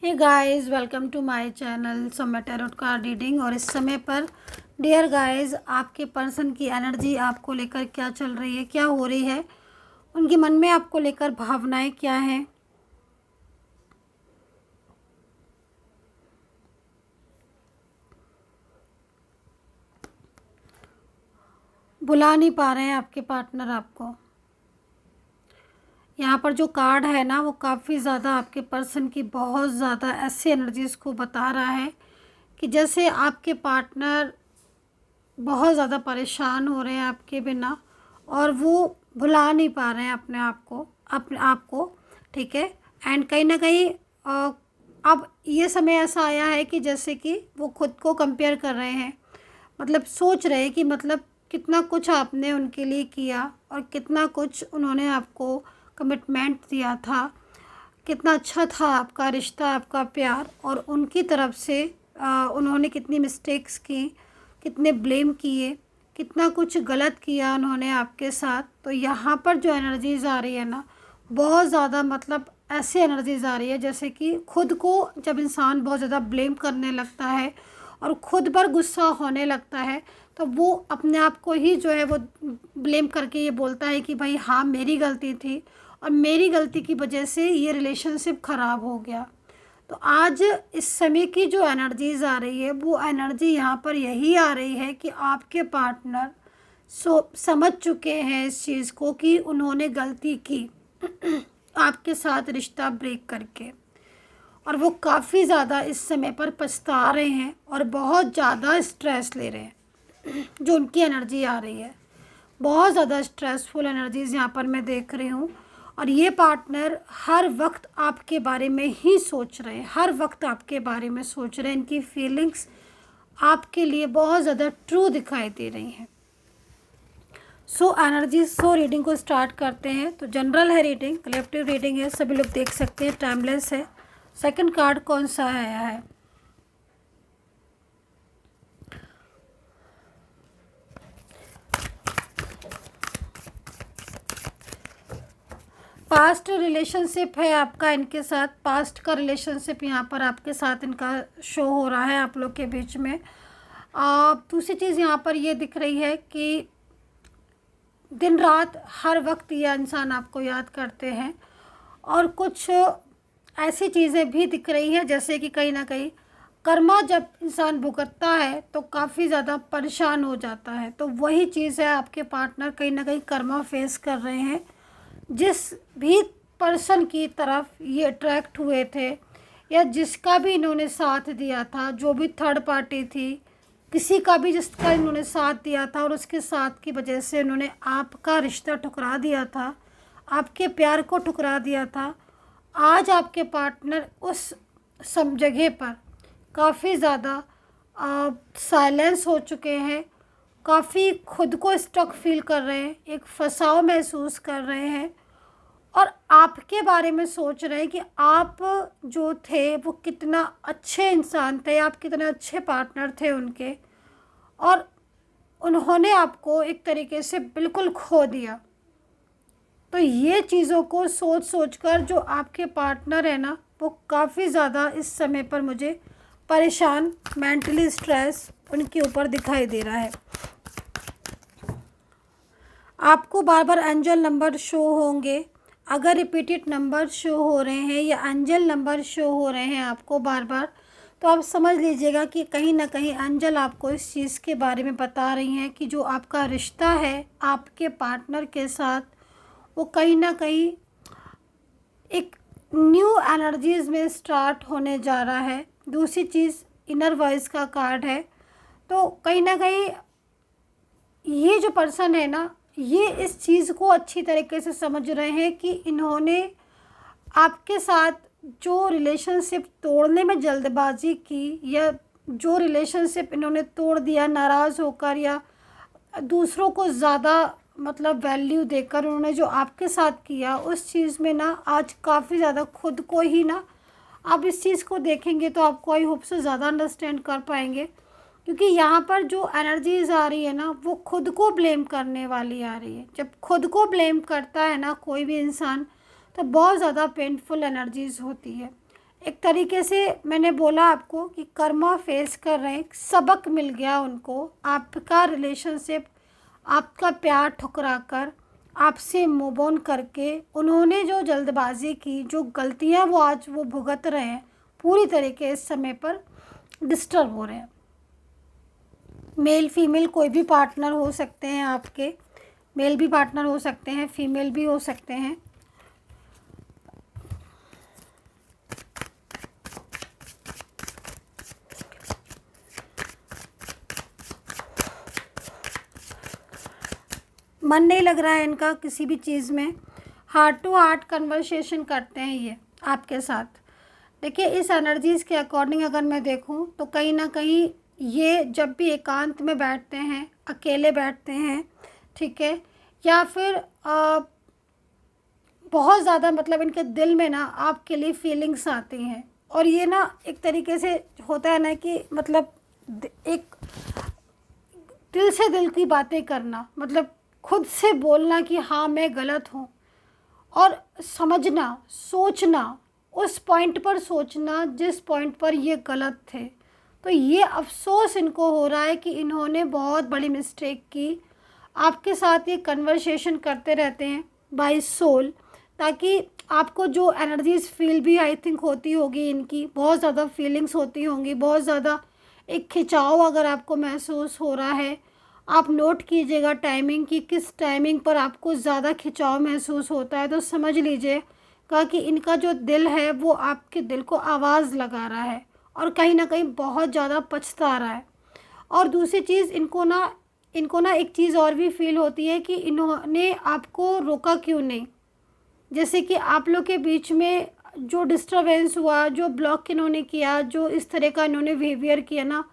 Hey guys, welcome to my channel Samay tarot card reading. और इस समय पर डियर गाइस, आपके पर्सन की एनर्जी आपको लेकर क्या चल रही है, क्या हो रही है, उनके मन में आपको लेकर भावनाएं क्या हैं। बुला नहीं पा रहे हैं आपके पार्टनर आपको। यहाँ पर जो कार्ड है ना, वो काफ़ी ज़्यादा आपके पर्सन की बहुत ज़्यादा ऐसी एनर्जीज़ को बता रहा है कि जैसे आपके पार्टनर बहुत ज़्यादा परेशान हो रहे हैं आपके बिना, और वो भुला नहीं पा रहे हैं अपने आप को। ठीक है। एंड कहीं ना कहीं अब ये समय ऐसा आया है कि जैसे कि वो खुद को कंपेयर कर रहे हैं, मतलब सोच रहे हैं कि मतलब कितना कुछ आपने उनके लिए किया और कितना कुछ उन्होंने आपको कमिटमेंट दिया था, कितना अच्छा था आपका रिश्ता, आपका प्यार, और उनकी तरफ से उन्होंने कितनी मिस्टेक्स की, कितने ब्लेम किए, कितना कुछ गलत किया उन्होंने आपके साथ। तो यहाँ पर जो एनर्जीज़ आ रही है ना, बहुत ज़्यादा मतलब ऐसी एनर्जीज़ आ रही है जैसे कि खुद को जब इंसान बहुत ज़्यादा ब्लेम करने लगता है और खुद पर गुस्सा होने लगता है, तो वो अपने आप को ही जो है वो ब्लेम करके ये बोलता है कि भाई हाँ, मेरी गलती थी और मेरी गलती की वजह से ये रिलेशनशिप ख़राब हो गया। तो आज इस समय की जो एनर्जीज़ आ रही है, वो एनर्जी यहाँ पर यही आ रही है कि आपके पार्टनर समझ चुके हैं इस चीज़ को कि उन्होंने गलती की आपके साथ रिश्ता ब्रेक करके, और वो काफ़ी ज़्यादा इस समय पर पछता रहे हैं और बहुत ज़्यादा स्ट्रेस ले रहे हैं। जो उनकी एनर्जी आ रही है, बहुत ज़्यादा स्ट्रेसफुल एनर्जीज़ यहाँ पर मैं देख रही हूँ। और ये पार्टनर हर वक्त आपके बारे में ही सोच रहे हैं, हर वक्त आपके बारे में सोच रहे हैं। इनकी फीलिंग्स आपके लिए बहुत ज़्यादा ट्रू दिखाई दे रही हैं। सो रीडिंग को स्टार्ट करते हैं। तो जनरल है रीडिंग, कलेक्टिव रीडिंग है, सभी लोग देख सकते हैं, टाइमलेस है। सेकंड कार्ड कौन सा आया है? पास्ट रिलेशनशिप है आपका इनके साथ, पास्ट का रिलेशनशिप यहाँ पर आपके साथ इनका शो हो रहा है आप लोग के बीच में। दूसरी चीज़ यहाँ पर ये दिख रही है कि दिन रात हर वक्त यह इंसान आपको याद करते हैं, और कुछ ऐसी चीज़ें भी दिख रही हैं जैसे कि कहीं ना कहीं कर्मा जब इंसान भुगतता है तो काफ़ी ज़्यादा परेशान हो जाता है। तो वही चीज़ है, आपके पार्टनर कहीं ना कहीं कर्मा फेस कर रहे हैं। जिस भी पर्सन की तरफ ये अट्रैक्ट हुए थे या जिसका भी इन्होंने साथ दिया था, जो भी थर्ड पार्टी थी, किसी का भी जिसका इन्होंने साथ दिया था और उसके साथ की वजह से इन्होंने आपका रिश्ता ठुकरा दिया था, आपके प्यार को ठुकरा दिया था। आज आपके पार्टनर उस सब जगह पर काफ़ी ज़्यादा साइलेंस हो चुके हैं, काफ़ी खुद को स्टक फील कर रहे हैं, एक फंसाव महसूस कर रहे हैं, और आपके बारे में सोच रहे हैं कि आप जो थे वो कितना अच्छे इंसान थे, आप कितने अच्छे पार्टनर थे उनके, और उन्होंने आपको एक तरीके से बिल्कुल खो दिया। तो ये चीज़ों को सोच सोच कर जो आपके पार्टनर है ना, वो काफ़ी ज़्यादा इस समय पर मुझे परेशान, मेंटली स्ट्रेस उनके ऊपर दिखाई दे रहा है। आपको बार बार एंजल नंबर शो होंगे, अगर रिपीटेड नंबर शो हो रहे हैं या एंजल नंबर शो हो रहे हैं आपको बार बार, तो आप समझ लीजिएगा कि कहीं ना कहीं एंजल आपको इस चीज़ के बारे में बता रही हैं कि जो आपका रिश्ता है आपके पार्टनर के साथ, वो कहीं ना कहीं एक न्यू एनर्जीज में स्टार्ट होने जा रहा है। दूसरी चीज़ इनर वॉइस का कार्ड है। तो कहीं ना कहीं ये जो पर्सन है ना, ये इस चीज़ को अच्छी तरीके से समझ रहे हैं कि इन्होंने आपके साथ जो रिलेशनशिप तोड़ने में जल्दबाजी की, या जो रिलेशनशिप इन्होंने तोड़ दिया नाराज़ होकर, या दूसरों को ज़्यादा मतलब वैल्यू देकर उन्होंने जो आपके साथ किया, उस चीज़ में ना आज काफ़ी ज़्यादा खुद को ही ना, आप इस चीज़ को देखेंगे तो आपको आई होप से ज़्यादा अंडरस्टैंड कर पाएंगे। क्योंकि यहाँ पर जो एनर्जीज आ रही है ना, वो खुद को ब्लेम करने वाली आ रही है। जब खुद को ब्लेम करता है ना कोई भी इंसान, तो बहुत ज़्यादा पेनफुल एनर्जीज होती है। एक तरीके से मैंने बोला आपको कि कर्मा फेस कर रहे हैं, सबक मिल गया उनको। आपका रिलेशनशिप, आपका प्यार ठुकरा कर, आपसे मूव ऑन करके उन्होंने जो जल्दबाजी की, जो गलतियां वो आज वो भुगत रहे हैं, पूरी तरीके इस समय पर डिस्टर्ब हो रहे हैं। मेल फीमेल कोई भी पार्टनर हो सकते हैं आपके, मेल भी पार्टनर हो सकते हैं, फीमेल भी हो सकते हैं। मन नहीं लग रहा है इनका किसी भी चीज़ में। हार्ट टू हार्ट कन्वर्सेशन करते हैं ये आपके साथ। देखिए, इस एनर्जीज़ के अकॉर्डिंग अगर मैं देखूं तो कहीं ना कहीं ये जब भी एकांत में बैठते हैं, अकेले बैठते हैं, ठीक है, या फिर बहुत ज़्यादा मतलब इनके दिल में ना आपके लिए फीलिंग्स आती हैं। और ये ना एक तरीके से होता है ना कि मतलब एक दिल से दिल की बातें करना, मतलब खुद से बोलना कि हाँ मैं गलत हूँ, और समझना, सोचना, उस पॉइंट पर सोचना जिस पॉइंट पर ये गलत थे। तो ये अफसोस इनको हो रहा है कि इन्होंने बहुत बड़ी मिस्टेक की। आपके साथ ये कन्वर्सेशन करते रहते हैं बाय सोल, ताकि आपको जो एनर्जीज फील भी आई थिंक होती होगी, इनकी बहुत ज़्यादा फीलिंग्स होती होंगी, बहुत ज़्यादा एक खिंचाव अगर आपको महसूस हो रहा है, आप नोट कीजिएगा टाइमिंग की, किस टाइमिंग पर आपको ज़्यादा खिंचाव महसूस होता है, तो समझ लीजिएगा कि इनका जो दिल है वो आपके दिल को आवाज़ लगा रहा है और कहीं ना कहीं बहुत ज़्यादा पछता रहा है। और दूसरी चीज़, इनको ना एक चीज़ और भी फील होती है कि इन्होंने आपको रोका क्यों नहीं। जैसे कि आप लोग के बीच में जो डिस्टरबेंस हुआ, जो ब्लॉक इन्होंने किया, जो इस तरह का इन्होंने बिहेवियर किया ना,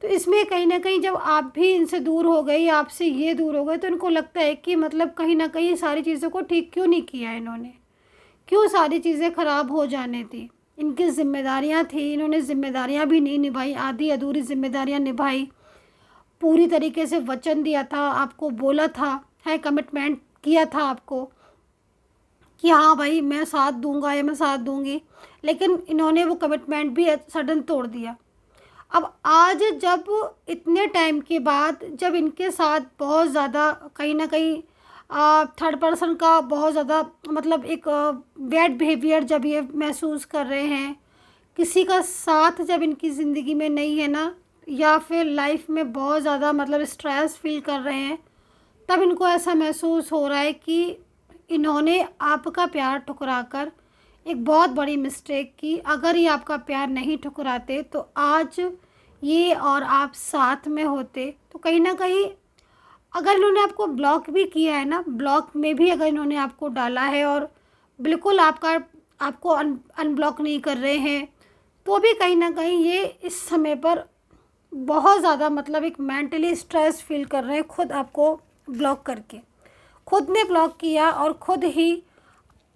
तो इसमें कहीं ना कहीं जब आप भी इनसे दूर हो गए, आपसे ये दूर हो गए, तो इनको लगता है कि मतलब कहीं ना कहीं सारी चीज़ों को ठीक क्यों नहीं किया इन्होंने, क्यों सारी चीज़ें ख़राब हो जाने दी। इनकी जिम्मेदारियां थी, इन्होंने जिम्मेदारियां भी नहीं निभाई, आधी अधूरी जिम्मेदारियां निभाई। पूरी तरीके से वचन दिया था आपको, बोला था, है कमिटमेंट किया था आपको कि हाँ भाई मैं साथ दूंगा या मैं साथ दूंगी, लेकिन इन्होंने वो कमिटमेंट भी सडन तोड़ दिया। अब आज जब इतने टाइम के बाद जब इनके साथ बहुत ज़्यादा कहीं ना कहीं थर्ड पर्सन का बहुत ज़्यादा मतलब एक बैड बिहेवियर जब ये महसूस कर रहे हैं, किसी का साथ जब इनकी ज़िंदगी में नहीं है ना, या फिर लाइफ में बहुत ज़्यादा मतलब स्ट्रेस फील कर रहे हैं, तब इनको ऐसा महसूस हो रहा है कि इन्होंने आपका प्यार ठुकरा कर एक बहुत बड़ी मिस्टेक की। अगर ये आपका प्यार नहीं ठुकराते तो आज ये और आप साथ में होते। तो कहीं ना कहीं अगर इन्होंने आपको ब्लॉक भी किया है ना, ब्लॉक में भी अगर इन्होंने आपको डाला है और बिल्कुल आपको अनब्लॉक नहीं कर रहे हैं, तो भी कहीं ना कहीं ये इस समय पर बहुत ज़्यादा मतलब एक मेंटली स्ट्रेस फील कर रहे हैं, खुद आपको ब्लॉक करके। खुद ने ब्लॉक किया और खुद ही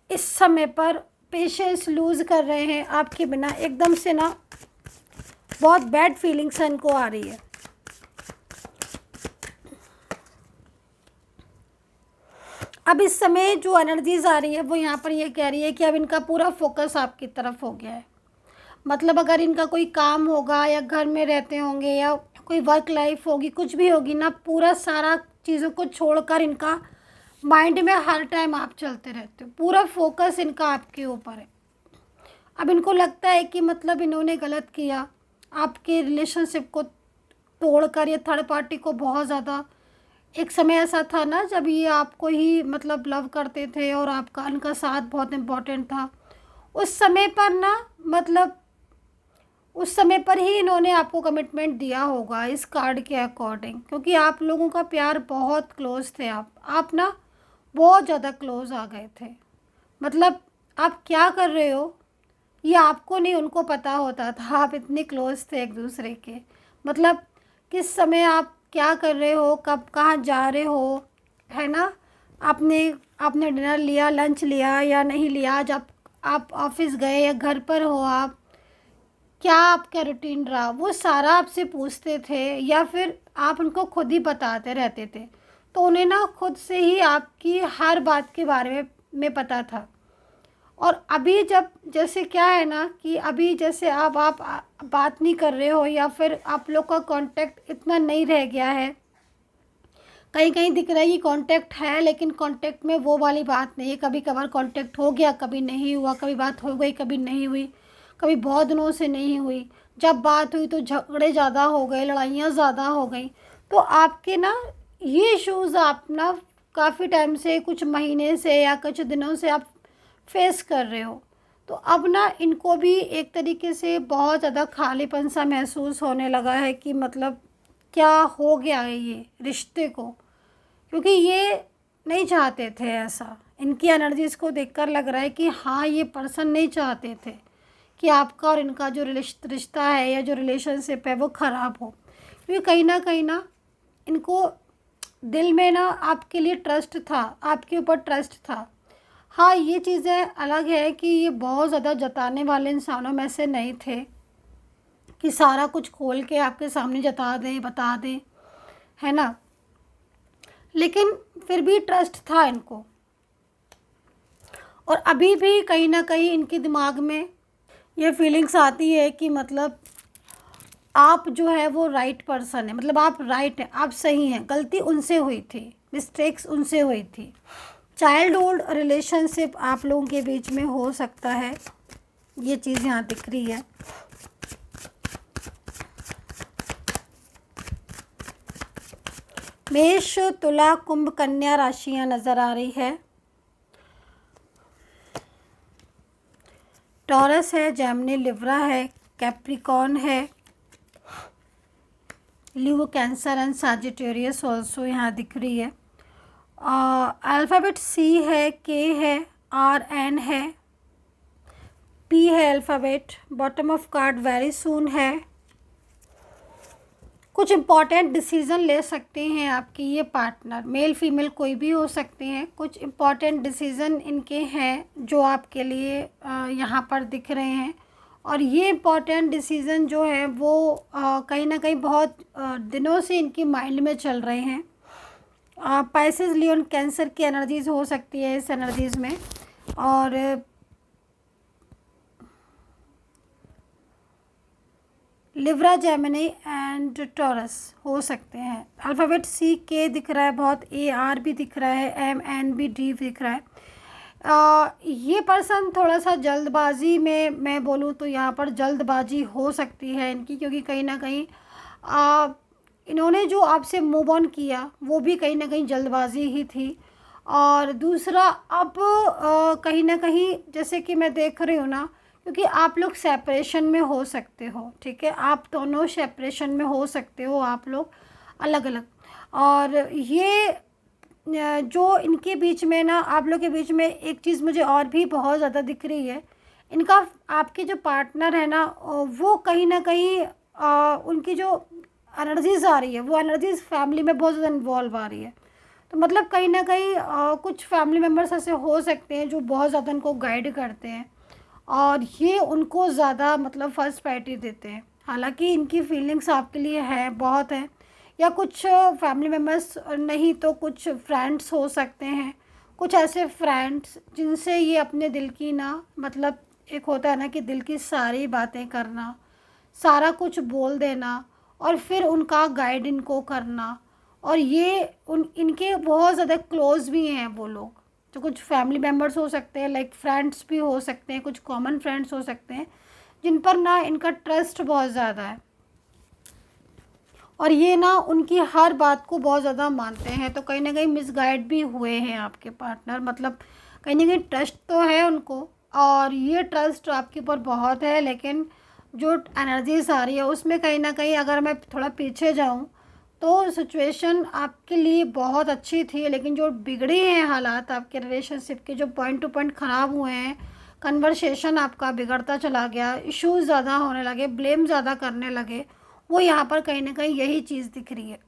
इस समय पर पेशेंस लूज़ कर रहे हैं आपके बिना। एकदम से ना बहुत बैड फीलिंग्स इनको आ रही है। अब इस समय जो एनर्जीज आ रही है वो यहाँ पर ये कह रही है कि अब इनका पूरा फोकस आपकी तरफ हो गया है। मतलब अगर इनका कोई काम होगा या घर में रहते होंगे या कोई वर्क लाइफ होगी, कुछ भी होगी ना, पूरा सारा चीज़ों को छोड़कर इनका माइंड में हर टाइम आप चलते रहते हो, पूरा फोकस इनका आपके ऊपर है। अब इनको लगता है कि मतलब इन्होंने गलत किया, आपके रिलेशनशिप को तोड़कर, ये थर्ड पार्टी को बहुत ज़्यादा, एक समय ऐसा था ना जब ये आपको ही मतलब लव करते थे और आपका इनका साथ बहुत इम्पोर्टेंट था। उस समय पर ना मतलब उस समय पर ही इन्होंने आपको कमिटमेंट दिया होगा इस कार्ड के अकॉर्डिंग, क्योंकि आप लोगों का प्यार बहुत क्लोज थे। आप ना बहुत ज़्यादा क्लोज आ गए थे। मतलब आप क्या कर रहे हो ये आपको नहीं, उनको पता होता था, आप इतने क्लोज थे एक दूसरे के। मतलब किस समय आप क्या कर रहे हो, कब कहाँ जा रहे हो, है ना, आपने डिनर लिया, लंच लिया या नहीं लिया, आज आप ऑफिस गए या घर पर हो, आप क्या आपका रूटीन रहा, वो सारा आपसे पूछते थे या फिर आप उनको खुद ही बताते रहते थे। तो उन्हें ना खुद से ही आपकी हर बात के बारे में पता था और अभी जब जैसे क्या है ना कि अभी जैसे आप बात नहीं कर रहे हो या फिर आप लोग का कांटेक्ट इतना नहीं रह गया है, कहीं कहीं दिख रहा है कि कांटेक्ट है लेकिन कांटेक्ट में वो वाली बात नहीं है। कभी कभार कांटेक्ट हो गया, कभी नहीं हुआ, कभी बात हो गई, कभी नहीं हुई, कभी बहुत दिनों से नहीं हुई। जब बात हुई तो झगड़े ज़्यादा हो गए, लड़ाइयाँ ज़्यादा हो गई। तो आपके ना ये इश्यूज़ आप ना काफ़ी टाइम से, कुछ महीने से या कुछ दिनों से आप फेस कर रहे हो। तो अब ना इनको भी एक तरीके से बहुत ज़्यादा खालीपन सा महसूस होने लगा है कि मतलब क्या हो गया है ये रिश्ते को, क्योंकि ये नहीं चाहते थे ऐसा। इनकी एनर्जीज़ को देखकर लग रहा है कि हाँ, ये पर्सन नहीं चाहते थे कि आपका और इनका जो रिश्ता है या जो रिलेशनशिप है वो ख़राब हो, क्योंकि कहीं ना इनको दिल में ना आपके लिए ट्रस्ट था, आपके ऊपर ट्रस्ट था। हाँ, ये चीज़ें अलग है कि ये बहुत ज़्यादा जताने वाले इंसानों में से नहीं थे कि सारा कुछ खोल के आपके सामने जता दें, बता दें, है ना। लेकिन फिर भी ट्रस्ट था इनको। और अभी भी कहीं ना कहीं इनके दिमाग में ये फीलिंग्स आती है कि मतलब आप जो है वो राइट पर्सन है, मतलब आप राइट हैं, आप सही हैं, गलती उनसे हुई थी, मिस्टेक्स उनसे हुई थी। चाइल्डहुड रिलेशनशिप आप लोगों के बीच में हो सकता है, ये चीज़ यहाँ दिख रही है। मेष, तुला, कुंभ, कन्या राशियाँ नज़र आ रही है। टॉरस है, जेमिनी, लिब्रा है, कैप्रिकॉर्न है, लियो, कैंसर एंड सजिटेरियस ऑल्सो यहाँ दिख रही है। अल्फ़ाबेट सी है, के है, आर एन है, पी है alphabet. Bottom of card very soon है। कुछ इम्पॉर्टेंट डिसीज़न ले सकते हैं आपके ये पार्टनर, मेल फीमेल कोई भी हो सकते हैं। कुछ इम्पॉर्टेंट डिसीज़न इनके हैं जो आपके लिए यहाँ पर दिख रहे हैं। और ये इम्पॉर्टेंट डिसीज़न जो है वो कहीं ना कहीं बहुत दिनों से इनकी माइंड में चल रहे हैं। पाइसेस, लियोन, कैंसर की एनर्जीज़ हो सकती है इस एनर्जीज़ में। और लिब्रा, जेमिनी एंड टॉरस हो सकते हैं। अल्फ़ाबेट सी, के दिख रहा है बहुत, ए आर भी दिख रहा है, एम एन भी, डी दिख रहा है। ये पर्सन थोड़ा सा जल्दबाजी में, मैं बोलूँ तो यहाँ पर जल्दबाजी हो सकती है इनकी, क्योंकि कहीं ना कहीं इन्होंने जो आपसे मूव ऑन किया वो भी कहीं ना कहीं जल्दबाजी ही थी। और दूसरा, अब कहीं ना कहीं जैसे कि मैं देख रही हूँ ना, क्योंकि आप लोग सेपरेशन में हो सकते हो, ठीक है, आप दोनों सेपरेशन में हो सकते हो, आप लोग अलग अलग। और ये जो इनके बीच में ना, आप लोग के बीच में एक चीज़ मुझे और भी बहुत ज़्यादा दिख रही है। इनका, आपके जो पार्टनर है ना, वो कहीं ना कहीं उनकी जो एनर्जीज़ आ रही है वो एनर्जीज़ फैमिली में बहुत ज़्यादा इन्वॉल्व आ रही है। तो मतलब कहीं ना कहीं कुछ फैमिली मेम्बर्स ऐसे हो सकते हैं जो बहुत ज़्यादा उनको गाइड करते हैं और ये उनको ज़्यादा मतलब फर्स्ट प्रायोरिटी देते हैं। हालांकि इनकी फीलिंग्स आपके लिए है, बहुत है। या कुछ फैमिली मेम्बर्स नहीं तो कुछ फ्रेंड्स हो सकते हैं, कुछ ऐसे फ्रेंड्स जिनसे ये अपने दिल की ना, मतलब एक होता है ना कि दिल की सारी बातें करना, सारा कुछ बोल देना और फिर उनका गाइड इनको करना। और ये इनके बहुत ज़्यादा क्लोज भी हैं वो लोग, जो कुछ फैमिली मेम्बर्स हो सकते हैं, लाइक फ्रेंड्स भी हो सकते हैं, कुछ कॉमन फ्रेंड्स हो सकते हैं जिन पर ना इनका ट्रस्ट बहुत ज़्यादा है और ये ना उनकी हर बात को बहुत ज़्यादा मानते हैं। तो कहीं ना कहीं मिसगाइड भी हुए हैं आपके पार्टनर, मतलब कहीं ना कहीं ट्रस्ट तो है उनको और ये ट्रस्ट आपके ऊपर बहुत है, लेकिन जो एनर्जीज आ रही है उसमें कहीं ना कहीं अगर मैं थोड़ा पीछे जाऊँ तो सिचुएशन आपके लिए बहुत अच्छी थी, लेकिन जो बिगड़े हैं हालात आपके रिलेशनशिप के, जो पॉइंट टू पॉइंट ख़राब हुए हैं, कन्वर्सेशन आपका बिगड़ता चला गया, इश्यूज़ ज़्यादा होने लगे, ब्लेम ज़्यादा करने लगे, वो यहाँ पर कहीं ना कहीं यही चीज़ दिख रही है।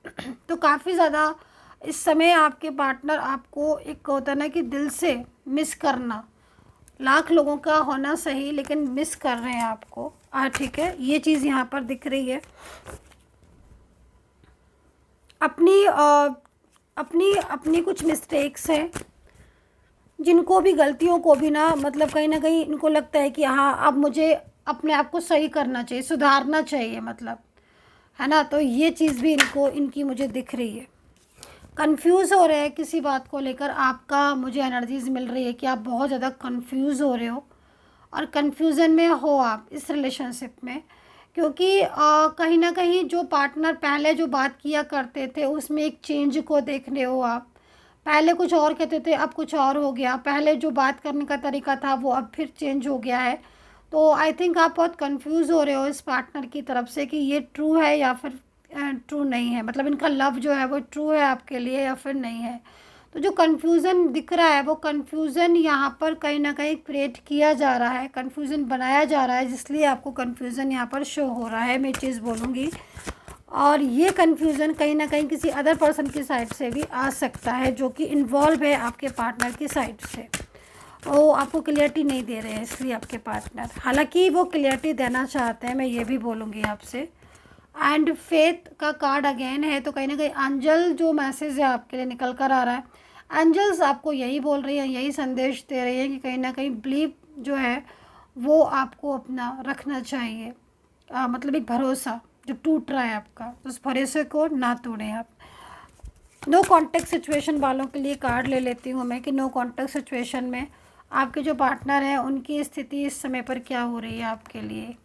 तो काफ़ी ज़्यादा इस समय आपके पार्टनर आपको, एक होता है ना कि दिल से मिस करना, लाख लोगों का होना सही लेकिन मिस कर रहे हैं आपको, ठीक है, ये चीज़ यहाँ पर दिख रही है। अपनी अपनी कुछ मिस्टेक्स हैं जिनको भी गलतियों को भी ना मतलब कहीं ना कहीं इनको लगता है कि हाँ अब मुझे अपने आप को सही करना चाहिए, सुधारना चाहिए, मतलब है ना। तो ये चीज़ भी इनको इनकी मुझे दिख रही है। कंफ्यूज हो रहे हैं किसी बात को लेकर, आपका मुझे एनर्जीज मिल रही है कि आप बहुत ज़्यादा कंफ्यूज हो रहे हो और कंफ्यूजन में हो आप इस रिलेशनशिप में, क्योंकि कहीं ना कहीं जो पार्टनर पहले जो बात किया करते थे उसमें एक चेंज को देख रहे हो आप। पहले कुछ और कहते थे, अब कुछ और हो गया। पहले जो बात करने का तरीका था वो अब फिर चेंज हो गया है। तो आई थिंक आप बहुत कंफ्यूज हो रहे हो इस पार्टनर की तरफ से कि ये ट्रू है या फिर ट्रू नहीं है, मतलब इनका लव जो है वो ट्रू है आपके लिए या फिर नहीं है। तो जो कन्फ्यूज़न दिख रहा है वो कन्फ्यूज़न यहाँ पर कहीं ना कहीं क्रिएट किया जा रहा है, कन्फ्यूज़न बनाया जा रहा है, इसलिए आपको कन्फ्यूज़न यहाँ पर शो हो रहा है, मैं चीज़ बोलूँगी। और ये कन्फ्यूज़न कहीं ना कहीं किसी अदर पर्सन की साइड से भी आ सकता है जो कि इन्वॉल्व है आपके पार्टनर की साइड से। वो आपको क्लियरिटी नहीं दे रहे हैं इसलिए आपके पार्टनर, हालांकि वो क्लियरिटी देना चाहते हैं, मैं ये भी बोलूँगी आपसे। एंड फेथ का कार्ड अगेन है, तो कहीं ना कहीं एंजल जो मैसेज है आपके लिए निकल कर आ रहा है। एंजल्स आपको यही बोल रही हैं, यही संदेश दे रही हैं कि कहीं ना कहीं बिलीव जो है वो आपको अपना रखना चाहिए। मतलब एक भरोसा जो टूट रहा है आपका, उस भरोसे को ना तोड़ें आप। नो कॉन्टेक्ट सिचुएशन वालों के लिए कार्ड ले लेती हूँ मैं कि नो कॉन्टेक्ट सिचुएशन में आपके जो पार्टनर हैं उनकी स्थिति इस समय पर क्या हो रही है आपके लिए।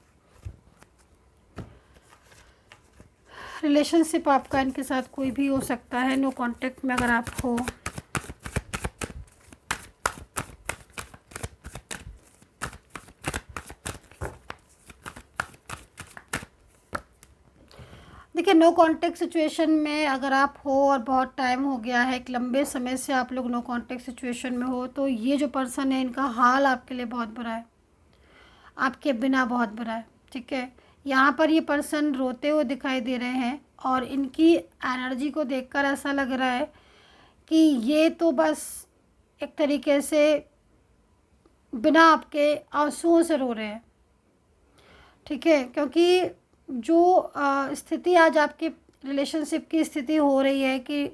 रिलेशनशिप आपका इनके साथ कोई भी हो सकता है, नो कॉन्टेक्ट में अगर आप हो। देखिए नो कॉन्टेक्ट सिचुएशन में अगर आप हो और बहुत टाइम हो गया है, एक लंबे समय से आप लोग नो कॉन्टेक्ट सिचुएशन में हो, तो ये जो पर्सन है इनका हाल आपके लिए बहुत बुरा है, आपके बिना बहुत बुरा है। ठीक है, यहाँ पर ये पर्सन रोते हुए दिखाई दे रहे हैं और इनकी एनर्जी को देखकर ऐसा लग रहा है कि ये तो बस एक तरीके से बिना आपके आंसुओं से रो रहे हैं। ठीक है, क्योंकि जो स्थिति आज आपके रिलेशनशिप की स्थिति हो रही है कि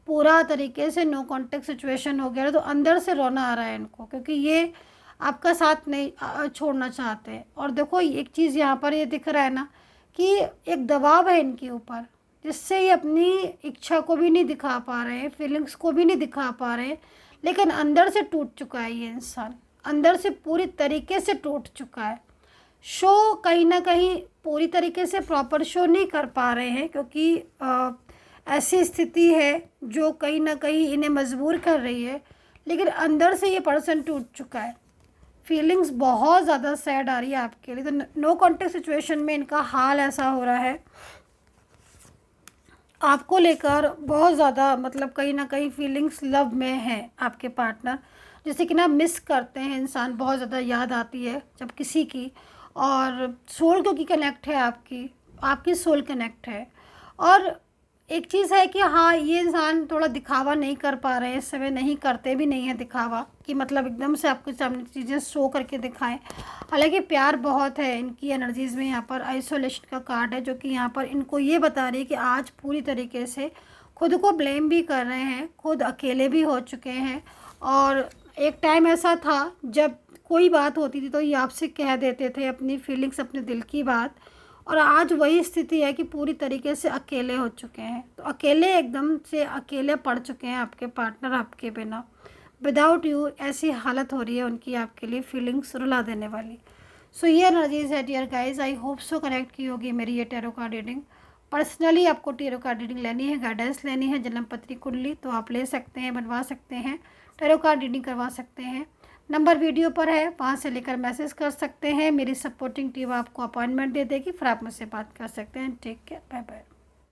पूरा तरीके से नो कॉन्टेक्ट सिचुएशन हो गया है, तो अंदर से रोना आ रहा है इनको, क्योंकि ये आपका साथ नहीं छोड़ना चाहते हैं। और देखो एक चीज़ यहाँ पर ये दिख रहा है ना कि एक दबाव है इनके ऊपर, जिससे ये अपनी इच्छा को भी नहीं दिखा पा रहे हैं, फीलिंग्स को भी नहीं दिखा पा रहे हैं, लेकिन अंदर से टूट चुका है ये इंसान, अंदर से पूरी तरीके से टूट चुका है। शो कहीं ना कहीं पूरी तरीके से प्रॉपर शो नहीं कर पा रहे हैं, क्योंकि ऐसी स्थिति है जो कहीं ना कहीं इन्हें मजबूर कर रही है, लेकिन अंदर से ये पर्सन टूट चुका है। फीलिंग्स बहुत ज़्यादा सैड आ रही है आपके लिए। तो नो कॉन्टेक्ट सिचुएशन में इनका हाल ऐसा हो रहा है, आपको लेकर बहुत ज़्यादा मतलब कहीं ना कहीं फीलिंग्स लव में है आपके पार्टनर, जैसे कि ना मिस करते हैं इंसान, बहुत ज़्यादा याद आती है जब किसी की, और सोल क्योंकि कनेक्ट है आपकी, आपकी सोल कनेक्ट है। और एक चीज़ है कि हाँ ये इंसान थोड़ा दिखावा नहीं कर पा रहे हैं इस समय, नहीं करते भी नहीं है दिखावा कि मतलब एकदम से आपके सामने चीज़ें शो करके दिखाएं। हालांकि प्यार बहुत है इनकी एनर्जीज़ में। यहाँ पर आइसोलेशन का कार्ड है जो कि यहाँ पर इनको ये बता रही है कि आज पूरी तरीके से खुद को ब्लेम भी कर रहे हैं, खुद अकेले भी हो चुके हैं। और एक टाइम ऐसा था जब कोई बात होती थी तो ये आपसे कह देते थे अपनी फीलिंग्स, अपने दिल की बात, और आज वही स्थिति है कि पूरी तरीके से अकेले हो चुके हैं। तो अकेले, एकदम से अकेले पड़ चुके हैं आपके पार्टनर आपके बिना, विदाउट यू, ऐसी हालत हो रही है उनकी आपके लिए, फीलिंग्स रुला देने वाली। सो ये एनर्जीज है dear guys, I hope so connect की होगी मेरी ये टैरो कार्ड रीडिंग। पर्सनली आपको टैरो कार्ड रीडिंग लेनी है, गाइडेंस लेनी है, जन्म पत्री कुंडली, तो आप ले सकते हैं, बनवा सकते हैं, टैरो कार्ड रीडिंग करवा सकते हैं। नंबर वीडियो पर है, वहाँ से लेकर मैसेज कर सकते हैं, मेरी सपोर्टिंग टीम आपको अपॉइंटमेंट दे देगी, फिर आप मुझसे बात कर सकते हैं। Take care, bye bye.